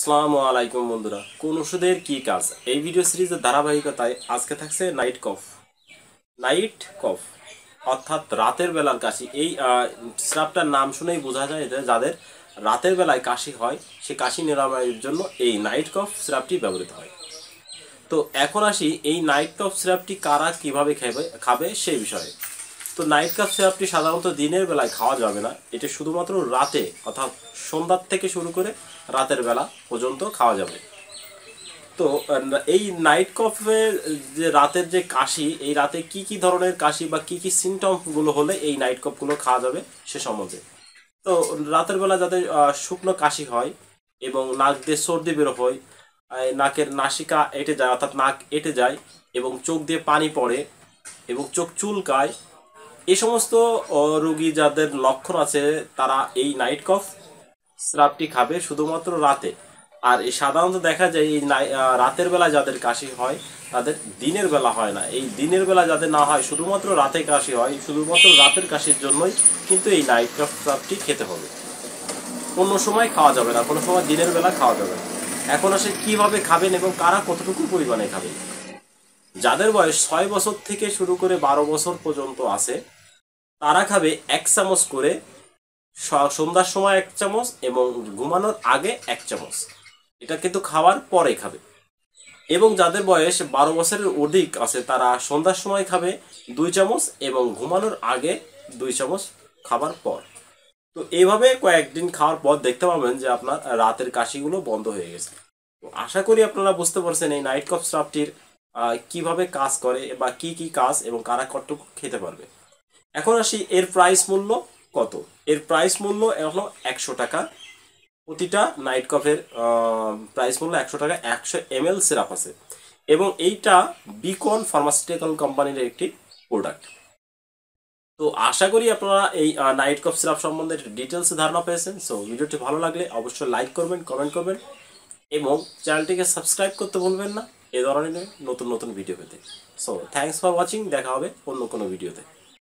আসসালামু আলাইকুম বন্ধুরা, কোন ওষুধের কি কাজ এই ভিডিও সিরিজের ধারাবাহিকতায় আজকে থাকছে নাইট কফ অর্থাৎ রাতের বেলার কাশি। এই সিরাপটার নাম শুনেই বোঝা যায় যে যাদের রাতের বেলায় কাশি হয় সে কাশি নিরাময়ের জন্য এই নাইট কফ সিরাপটি ব্যবহৃত হয়। তো এখন আসি এই নাইট কফ সিরাপটি কারা কিভাবে খাবে সেই বিষয়ে। তো নাইট কফ সিরাপটি সাধারণত দিনের বেলায় খাওয়া যাবে না, এটা শুধুমাত্র রাতে অর্থাৎ সন্ধ্যার থেকে শুরু করে রাতের বেলা পর্যন্ত খাওয়া যাবে। তো এই নাইট কফের যে রাতের যে কাশি, এই রাতে কি কি ধরনের কাশি বা কি কি সিমটমগুলো হলে এই নাইট কফগুলো খাওয়া যাবে সে সম্বন্ধে। তো রাতের বেলা যাদের শুকনো কাশি হয় এবং নাক দিয়ে সর্দি বের হয়, নাকের নাসিকা এঁটে যায় অর্থাৎ নাক এঁটে যায় এবং চোখ দিয়ে পানি পড়ে এবং চোখ চুলকায়, এই সমস্ত রোগী যাদের লক্ষণ আছে তারা এই নাইট কফ সিরাপটি খাবে শুধুমাত্র রাতে। আর এই সাধারণত দেখা যায় এই রাতের বেলা যাদের কাশি হয় তাদের দিনের বেলা হয় না। এই দিনের বেলা যাদের না হয় শুধুমাত্র রাতে কাশি হয়, শুধুমাত্র রাতের কাশির জন্যই কিন্তু এই নাইট কফ সিরাপটি খেতে হবে। অন্য সময় খাওয়া যাবে না, কোনো সময় দিনের বেলা খাওয়া যাবে না। এখন আসে কিভাবে খাবেন এবং কারা কতটুকু পরিমাণে খাবেন। যাদের বয়স 6 বছর থেকে শুরু করে 12 বছর পর্যন্ত আছে তারা খাবে 1 চামচ করে সন্ধ্যার সময় 1 চামচ এবং ঘুমানোর আগে 1 চামচ। এটা কিন্তু খাওয়ার পরে খাবে। এবং যাদের বয়স 12 বছরের অধিক আছে তারা সন্ধ্যার সময় খাবে 2 চামচ এবং ঘুমানোর আগে 2 চামচ খাবার পর। তো এইভাবে কয়েকদিন খাওয়ার পর দেখতে পাবেন যে আপনার রাতের কাশিগুলো বন্ধ হয়ে গেছে। তো আশা করি আপনারা বুঝতে পারছেন এই নাইট কফ সিরাপটির কিভাবে কাজ করে বা কি কি কাজ এবং কারা কতটুকু খেতে পারবে। এখন আসি এর প্রাইস মূল্য কত। এর প্রাইস মূল্য হলো 100 টাকা। প্রতিটা নাইট কফের প্রাইস মূল্য 100 টাকা। 100 ml সিরাপ আছে এবং এইটা বিকন ফার্মাসিউটিক্যাল কোম্পানির একটি প্রোডাক্ট। তো আশা করি আপনারা এই নাইট কফ সিরাপ সম্বন্ধে ডিটেলস ধারণা পেয়েছেন। সো ভিডিওটি ভালো লাগলে অবশ্যই লাইক করবেন, কমেন্ট করবেন এবং চ্যানেলটিকে সাবস্ক্রাইব করতে ভুলবেন না এ ধরনের নতুন নতুন ভিডিও পেতে। সো থ্যাঙ্কস ফর ওয়াচিং, দেখা হবে অন্য কোনো ভিডিওতে।